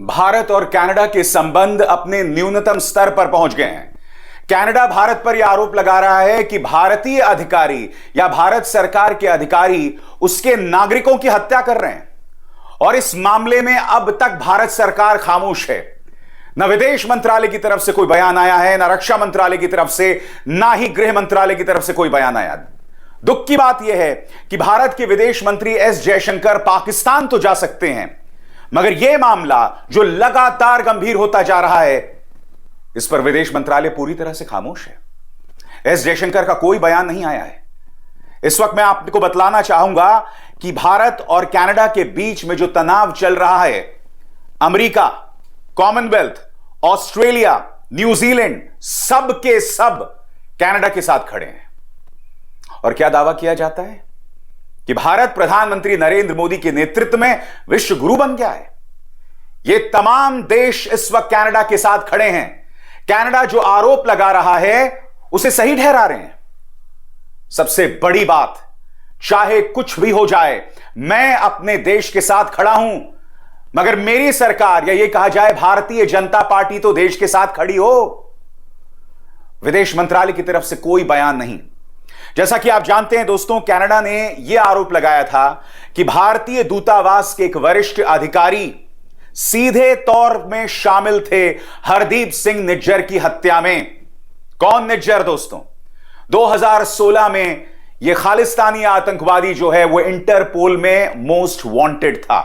भारत और कनाडा के संबंध अपने न्यूनतम स्तर पर पहुंच गए हैं। कनाडा भारत पर यह आरोप लगा रहा है कि भारतीय अधिकारी या भारत सरकार के अधिकारी उसके नागरिकों की हत्या कर रहे हैं और इस मामले में अब तक भारत सरकार खामोश है। न विदेश मंत्रालय की तरफ से कोई बयान आया है, न रक्षा मंत्रालय की तरफ से, ना ही गृह मंत्रालय की तरफ से कोई बयान आया। दुख की बात यह है कि भारत के विदेश मंत्री एस जयशंकर पाकिस्तान तो जा सकते हैं, मगर यह मामला जो लगातार गंभीर होता जा रहा है, इस पर विदेश मंत्रालय पूरी तरह से खामोश है। एस जयशंकर का कोई बयान नहीं आया है। इस वक्त मैं आपको बतलाना चाहूंगा कि भारत और कनाडा के बीच में जो तनाव चल रहा है, अमेरिका, कॉमनवेल्थ, ऑस्ट्रेलिया, न्यूजीलैंड, सब के सब कनाडा के साथ खड़े हैं। और क्या दावा किया जाता है कि भारत प्रधानमंत्री नरेंद्र मोदी के नेतृत्व में विश्व गुरु बन गया है। ये तमाम देश इस वक्त कनाडा के साथ खड़े हैं। कनाडा जो आरोप लगा रहा है उसे सही ठहरा रहे हैं। सबसे बड़ी बात, चाहे कुछ भी हो जाए, मैं अपने देश के साथ खड़ा हूं, मगर मेरी सरकार या यह कहा जाए भारतीय जनता पार्टी तो देश के साथ खड़ी हो। विदेश मंत्रालय की तरफ से कोई बयान नहीं। जैसा कि आप जानते हैं दोस्तों, कनाडा ने यह आरोप लगाया था कि भारतीय दूतावास के एक वरिष्ठ अधिकारी सीधे तौर में शामिल थे हरदीप सिंह निज्जर की हत्या में। कौन निज्जर दोस्तों? 2016 में यह खालिस्तानी आतंकवादी जो है वो इंटरपोल में मोस्ट वांटेड था।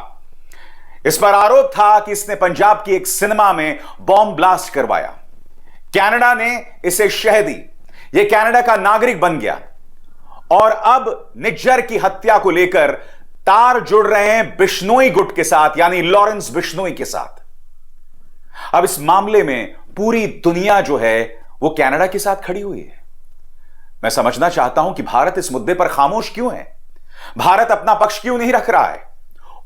इस पर आरोप था कि इसने पंजाब की एक सिनेमा में बॉम्ब ब्लास्ट करवाया। कनाडा ने इसे शह दी, यह कनाडा का नागरिक बन गया और अब निज्जर की हत्या को लेकर तार जुड़ रहे हैं बिश्नोई गुट के साथ, यानी लॉरेंस बिश्नोई के साथ। अब इस मामले में पूरी दुनिया जो है वो कनाडा के साथ खड़ी हुई है। मैं समझना चाहता हूं कि भारत इस मुद्दे पर खामोश क्यों है? भारत अपना पक्ष क्यों नहीं रख रहा है?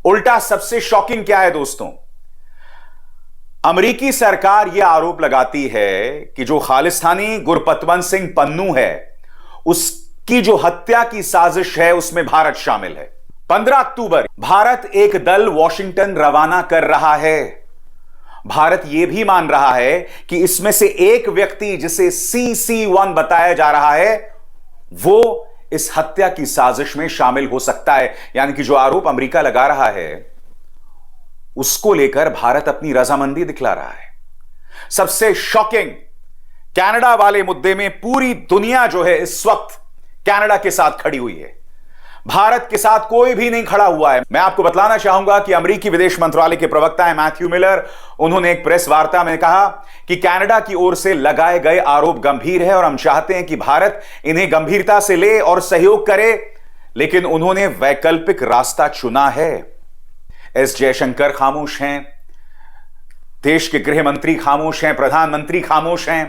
उल्टा सबसे शॉकिंग क्या है दोस्तों, अमेरिकी सरकार यह आरोप लगाती है कि जो खालिस्तानी गुरपतवंत सिंह पन्नू है उसकी जो हत्या की साजिश है उसमें भारत शामिल है। 15 अक्टूबर भारत एक दल वॉशिंगटन रवाना कर रहा है। भारत यह भी मान रहा है कि इसमें से एक व्यक्ति जिसे CC1 बताया जा रहा है वो इस हत्या की साजिश में शामिल हो सकता है। यानी कि जो आरोप अमेरिका लगा रहा है उसको लेकर भारत अपनी रजामंदी दिखला रहा है। सबसे शॉकिंग, कनाडा वाले मुद्दे में पूरी दुनिया जो है इस वक्त कनाडा के साथ खड़ी हुई है। भारत के साथ कोई भी नहीं खड़ा हुआ है। मैं आपको बतलाना चाहूंगा कि अमेरिकी विदेश मंत्रालय के प्रवक्ता हैं मैथ्यू मिलर, उन्होंने एक प्रेस वार्ता में कहा कि कनाडा की ओर से लगाए गए आरोप गंभीर है और हम चाहते हैं कि भारत इन्हें गंभीरता से ले और सहयोग करे, लेकिन उन्होंने वैकल्पिक रास्ता चुना है। एस जयशंकर खामोश हैं, देश के गृह मंत्री खामोश हैं, प्रधानमंत्री खामोश हैं।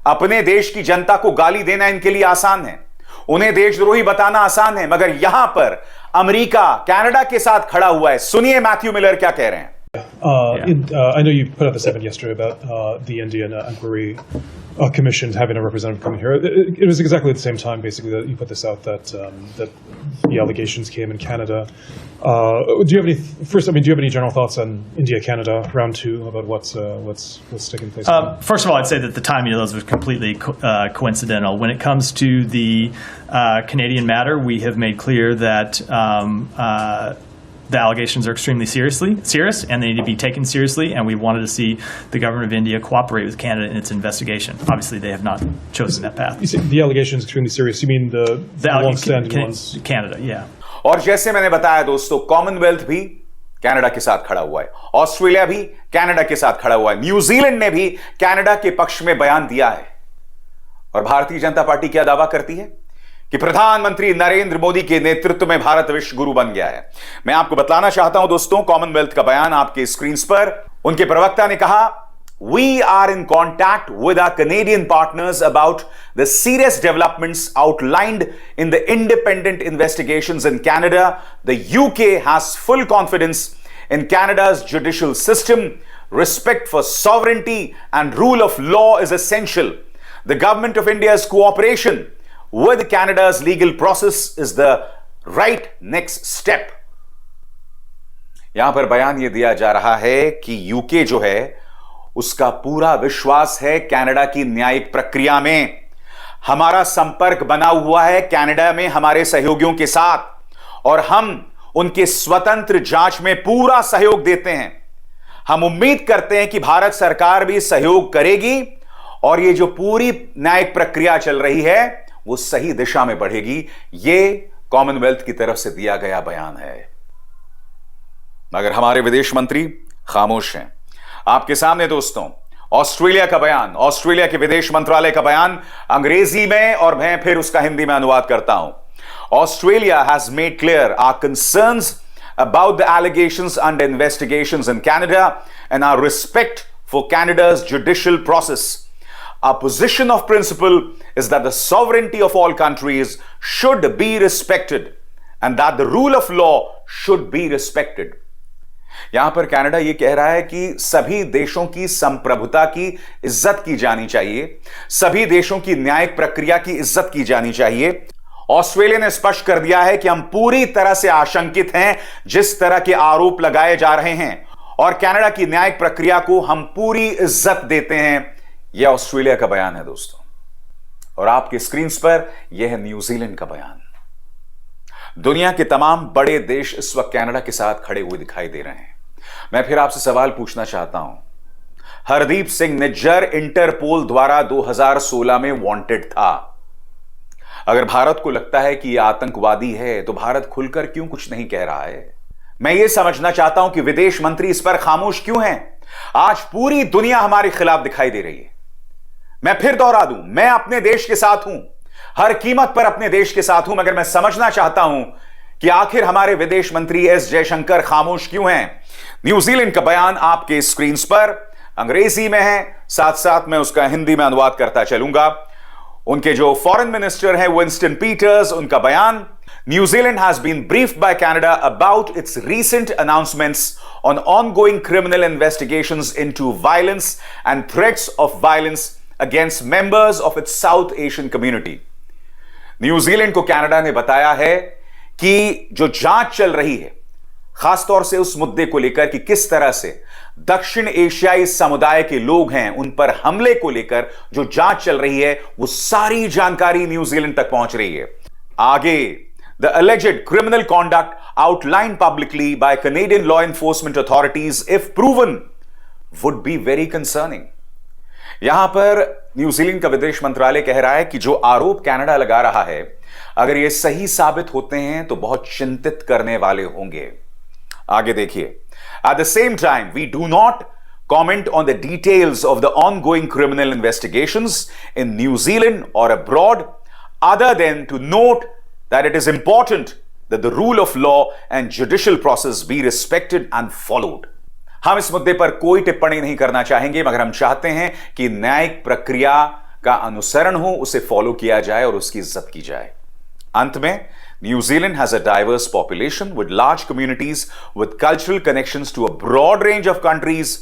अपने देश की जनता को गाली देना इनके लिए आसान है, उन्हें देशद्रोही बताना आसान है, मगर यहां पर अमेरिका कनाडा के साथ खड़ा हुआ है। सुनिए मैथ्यू मिलर क्या कह रहे हैं। I know you put out the statement yesterday about the Indian Inquiry Commission having a representative coming here. It was exactly at the same time, basically, that you put this out that that the allegations came in Canada. Do you have any first? I mean, do you have any general thoughts on India-Canada round 2 about what's taking place? First of all, I'd say that the timing of those was completely coincidental. When it comes to the Canadian matter, we have made clear that the allegations are extremely serious, and they need to be taken seriously, and we wanted to see the government of India cooperate with Canada in its investigation. Obviously, they have not chosen that path. You say the allegations extremely serious. You mean the long-standing ones? Canada, yeah. और जैसे मैंने बताया दोस्तों, Commonwealth भी Canada के साथ खड़ा हुआ है, ऑस्ट्रेलिया भी कनाडा के साथ खड़ा हुआ है, न्यूजीलैंड ने भी कनाडा के पक्ष में बयान दिया है। और भारतीय जनता पार्टी क्या दावा करती है कि प्रधानमंत्री नरेंद्र मोदी के नेतृत्व में भारत विश्व गुरु बन गया है। मैं आपको बतलाना चाहता हूं दोस्तों, कॉमनवेल्थ का बयान आपके स्क्रीन पर। उनके प्रवक्ता ने कहा, We are in contact with our Canadian partners about the serious developments outlined in the independent investigations in Canada. The UK has full confidence in Canada's judicial system. Respect for sovereignty and rule of law is essential. The government of India's cooperation with Canada's legal process is the right next step. यहां पर बयान यह दिया जा रहा है कि UK जो है उसका पूरा विश्वास है कनाडा की न्यायिक प्रक्रिया में। हमारा संपर्क बना हुआ है कनाडा में हमारे सहयोगियों के साथ और हम उनके स्वतंत्र जांच में पूरा सहयोग देते हैं। हम उम्मीद करते हैं कि भारत सरकार भी सहयोग करेगी और ये जो पूरी न्यायिक प्रक्रिया चल रही है वो सही दिशा में बढ़ेगी। ये कॉमनवेल्थ की तरफ से दिया गया बयान है। मगर हमारे विदेश मंत्री खामोश हैं। आपके सामने दोस्तों ऑस्ट्रेलिया का बयान, ऑस्ट्रेलिया के विदेश मंत्रालय का बयान अंग्रेजी में, और मैं फिर उसका हिंदी में अनुवाद करता हूं। Australia has made clear our concerns about the allegations under investigations in Canada and our respect for Canada's judicial process. Our position of principle is that the sovereignty of all countries should be respected and that the rule of law should be respected. यहां पर Canada यह कह रहा है कि सभी देशों की संप्रभुता की इज्जत की जानी चाहिए, सभी देशों की न्यायिक प्रक्रिया की इज्जत की जानी चाहिए। ऑस्ट्रेलिया ने स्पष्ट कर दिया है कि हम पूरी तरह से आशंकित हैं जिस तरह के आरोप लगाए जा रहे हैं और कनाडा की न्यायिक प्रक्रिया को हम पूरी इज्जत देते हैं। यह ऑस्ट्रेलिया का बयान है दोस्तों, और आपके स्क्रीन पर यह है न्यूजीलैंड का बयान। दुनिया के तमाम बड़े देश इस वक्त कनाडा के साथ खड़े हुए दिखाई दे रहे हैं। मैं फिर आपसे सवाल पूछना चाहता हूं, हरदीप सिंह निज्जर इंटरपोल द्वारा 2016 में वांटेड था। अगर भारत को लगता है कि यह आतंकवादी है तो भारत खुलकर क्यों कुछ नहीं कह रहा है? मैं यह समझना चाहता हूं कि विदेश मंत्री इस पर खामोश क्यों हैं? आज पूरी दुनिया हमारे खिलाफ दिखाई दे रही है। मैं फिर दोहरा दूं, मैं अपने देश के साथ हूं, हर कीमत पर अपने देश के साथ हूं, मगर मैं समझना चाहता हूं कि आखिर हमारे विदेश मंत्री एस जयशंकर खामोश क्यों हैं? न्यूजीलैंड का बयान आपके स्क्रीन पर अंग्रेजी में है, साथ साथ मैं उसका हिंदी में अनुवाद करता चलूंगा। उनके जो फॉरेन मिनिस्टर हैं विंस्टन पीटर्स, उनका बयान, New Zealand has been briefed by Canada about its recent announcements on ongoing criminal investigations into violence and threats of violence against members of its South Asian community. New Zealand को Canada ने बताया है कि जो जांच चल रही है, खासतौर से उस मुद्दे को लेकर कि किस तरह से दक्षिण एशियाई समुदाय के लोग हैं, उन पर हमले को लेकर जो जांच चल रही है, वो सारी जानकारी न्यूजीलैंड तक पहुंच रही है। आगे, the alleged criminal conduct outlined publicly by Canadian law enforcement authorities, if proven, would be very concerning. यहां पर न्यूजीलैंड का विदेश मंत्रालय कह रहा है कि जो आरोप कनाडा लगा रहा है, अगर ये सही साबित होते हैं तो बहुत चिंतित करने वाले होंगे। आगे देखिए, at the same time we do not comment on the details of the ongoing criminal investigations in New Zealand or abroad, other than to note that it is important that the rule of law and judicial process be respected and followed. हम इस मुद्दे पर कोई टिप्पणी नहीं करना चाहेंगे, मगर हम चाहते हैं कि न्यायिक प्रक्रिया का अनुसरण हो, उसे फॉलो किया जाए और उसकी इज्जत की जाए। अंत में, New Zealand has a diverse population with large communities with cultural connections to a broad range of countries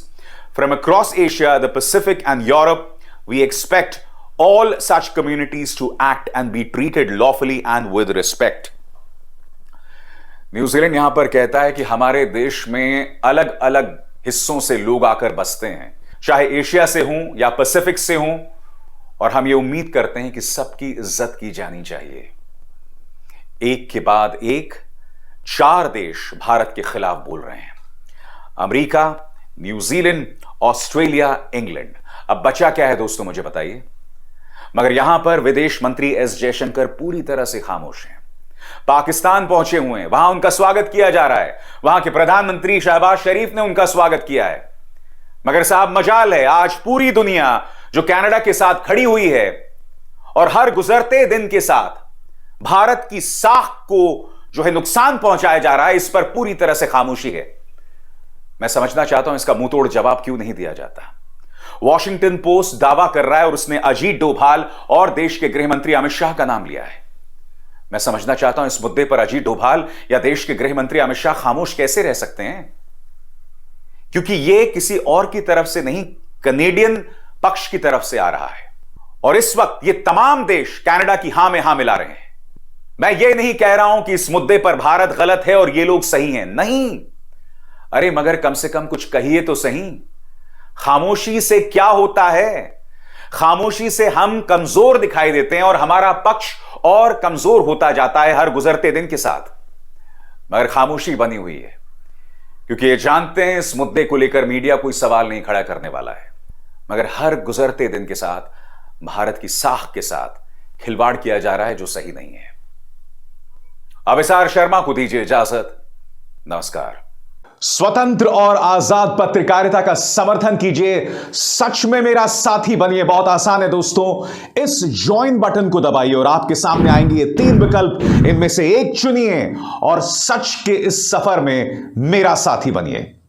from across Asia, the Pacific and Europe. We expect all such communities to act and be treated lawfully and with respect. New Zealand यहां पर कहता है कि हमारे देश में अलग अलग हिस्सों से लोग आकर बसते हैं, चाहे एशिया से हों या पैसिफिक से हों, और हम ये उम्मीद करते हैं कि सबकी इज्जत की जानी चाहिए। एक के बाद एक 4 देश भारत के खिलाफ बोल रहे हैं, अमेरिका, न्यूजीलैंड, ऑस्ट्रेलिया, इंग्लैंड। अब बचा क्या है दोस्तों, मुझे बताइए। मगर यहां पर विदेश मंत्री एस जयशंकर पूरी तरह से खामोश हैं। पाकिस्तान पहुंचे हुए हैं, वहां उनका स्वागत किया जा रहा है, वहां के प्रधानमंत्री शहबाज शरीफ ने उनका स्वागत किया है। मगर साहब, मजाल है आज पूरी दुनिया जो कनाडा के साथ खड़ी हुई है और हर गुजरते दिन के साथ भारत की साख को जो है नुकसान पहुंचाया जा रहा है, इस पर पूरी तरह से खामोशी है। मैं समझना चाहता हूं इसका मुंह तोड़ जवाब क्यों नहीं दिया जाता। वॉशिंगटन पोस्ट दावा कर रहा है और उसने अजीत डोभाल और देश के गृह मंत्री अमित शाह का नाम लिया है। मैं समझना चाहता हूं इस मुद्दे पर अजीत डोभाल या देश के गृह मंत्री अमित शाह खामोश कैसे रह सकते हैं, क्योंकि यह किसी और की तरफ से नहीं, कनेडियन पक्ष की तरफ से आ रहा है। और इस वक्त ये तमाम देश कनाडा की हां में हां मिला रहे हैं। मैं ये नहीं कह रहा हूं कि इस मुद्दे पर भारत गलत है और ये लोग सही हैं, नहीं। अरे मगर कम से कम कुछ कहिए तो सही। खामोशी से क्या होता है? खामोशी से हम कमजोर दिखाई देते हैं और हमारा पक्ष और कमजोर होता जाता है हर गुजरते दिन के साथ। मगर खामोशी बनी हुई है क्योंकि ये जानते हैं इस मुद्दे को लेकर मीडिया कोई सवाल नहीं खड़ा करने वाला है। मगर हर गुजरते दिन के साथ भारत की साख के साथ खिलवाड़ किया जा रहा है जो सही नहीं है। अभिसार शर्मा को दीजिए इजाजत। नमस्कार। स्वतंत्र और आजाद पत्रकारिता का समर्थन कीजिए, सच में मेरा साथी बनिए। बहुत आसान है दोस्तों, इस ज्वाइन बटन को दबाइए और आपके सामने आएंगे ये 3 विकल्प, इनमें से एक चुनिए और सच के इस सफर में मेरा साथी बनिए।